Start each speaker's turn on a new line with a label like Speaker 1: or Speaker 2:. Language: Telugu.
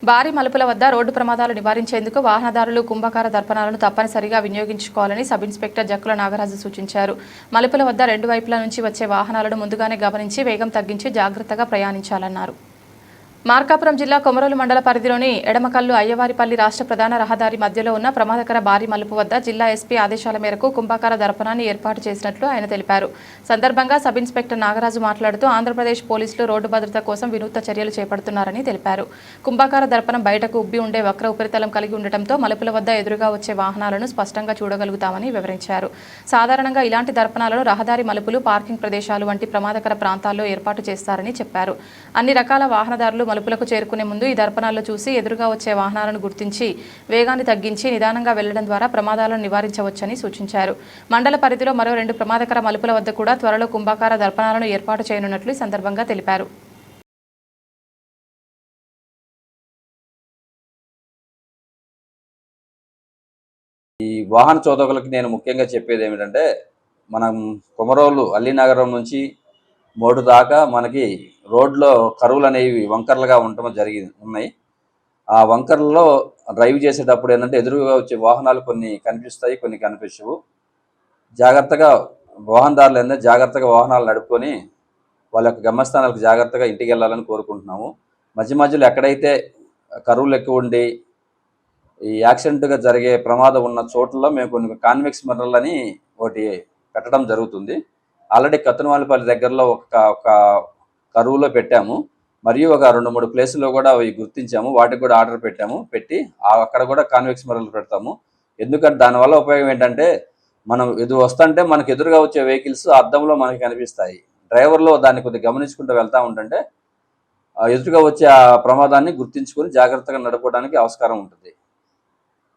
Speaker 1: భారీ మలుపుల వద్ద రోడ్డు ప్రమాదాలు నివారించేందుకు వాహనదారులు కుంభకార దర్పణాలను తప్పనిసరిగా వినియోగించుకోవాలని సబ్ ఇన్స్పెక్టర్ జక్కుల నాగరాజు సూచించారు. మలుపుల వద్ద రెండు వైపుల నుంచి వచ్చే వాహనాలను ముందుగానే గమనించి వేగం తగ్గించి జాగ్రత్తగా ప్రయాణించాలన్నారు. మార్కాపురం జిల్లా కొమరోలు మండల పరిధిలోని ఎడమకల్లు అయ్యవారిపల్లి రాష్ట్ర ప్రధాన రహదారి మధ్యలో ఉన్న ప్రమాదకర భారీ మలుపు వద్ద జిల్లా ఎస్పీ ఆదేశాల మేరకు కుంభకార దర్పణాన్ని ఏర్పాటు చేసినట్లు ఆయన తెలిపారు. సందర్భంగా సబ్ ఇన్స్పెక్టర్ నాగరాజు మాట్లాడుతూ ఆంధ్రప్రదేశ్ పోలీసులు రోడ్డు భద్రత కోసం వినూత్న చర్యలు చేపడుతున్నారని తెలిపారు. కుంభకార దర్పణం బయటకు ఉబ్బి ఉండే వక్ర ఉపరితలం కలిగి ఉండటంతో మలుపుల వద్ద ఎదురుగా వచ్చే వాహనాలను స్పష్టంగా చూడగలుగుతామని వివరించారు. సాధారణంగా ఇలాంటి దర్పణాలను రహదారి మలుపులు, పార్కింగ్ ప్రదేశాలు వంటి ప్రమాదకర ప్రాంతాల్లో ఏర్పాటు చేస్తారని చెప్పారు. అన్ని రకాల వాహనదారులు మలుపులకు చేరుకునే ముందు ఈ దర్పణాల్లో చూసి ఎదురుగా వచ్చే వాహనాలను గుర్తించి వేగాన్ని తగ్గించి నిదానంగా వెళ్లడం ద్వారా ప్రమాదాలను నివారించవచ్చని సూచించారు. మండల పరిధిలో మరో 2 ప్రమాదకర మలుపుల వద్ద కూడా త్వరలో కుంభకార దర్పణాలను ఏర్పాటు చేయనున్నట్లు ఈ సందర్భంగా తెలిపారు.
Speaker 2: ఈ వాహన చోదకులకి నేను ముఖ్యంగా చెప్పేది ఏమిటంటే, మనం కొమరోలు అల్లినగరం నుంచి మోడు దాకా మనకి రోడ్లో కరువులు అనేవి వంకర్లుగా ఉండటం ఉన్నాయి. ఆ వంకర్లలో డ్రైవ్ చేసేటప్పుడు ఏంటంటే ఎదురుగా వచ్చే వాహనాలు కొన్ని కనిపిస్తాయి, కొన్ని కనిపించవు. జాగ్రత్తగా వాహనదారులు ఏంటంటే జాగ్రత్తగా వాహనాలు నడుపుకొని వాళ్ళ యొక్క గమ్యస్థానాలకు జాగ్రత్తగా ఇంటికి వెళ్ళాలని కోరుకుంటున్నాము. మధ్య మధ్యలో ఎక్కడైతే కరువులు ఎక్కువ ఉండి ఈ యాక్సిడెంట్గా జరిగే ప్రమాదం ఉన్న చోట్లలో మేము కొన్ని కాన్వెక్స్ మిర్రర్లు అని ఒకటి పెట్టడం జరుగుతుంది. ఆల్రెడీ కత్తనవానిపల్లి దగ్గరలో ఒక కరువులో పెట్టాము. మరియు ఒక 2-3 ప్లేసుల్లో కూడా అవి గుర్తించాము. వాటికి కూడా ఆర్డర్ పెట్టి అక్కడ కూడా కాన్వెక్స్ మిర్రర్లు పెడతాము. ఎందుకంటే దానివల్ల ఉపయోగం ఏంటంటే, మనం వస్తుంటే మనకు ఎదురుగా వచ్చే వెహికల్స్ అద్దంలో మనకి కనిపిస్తాయి. డ్రైవర్లో దాన్ని కొద్దిగా గమనించుకుంటూ వెళ్తూ ఉంటుంటే ఎదురుగా వచ్చే ఆ ప్రమాదాన్ని గుర్తించుకొని జాగ్రత్తగా నడపడానికి ఆస్కారం ఉంటుంది.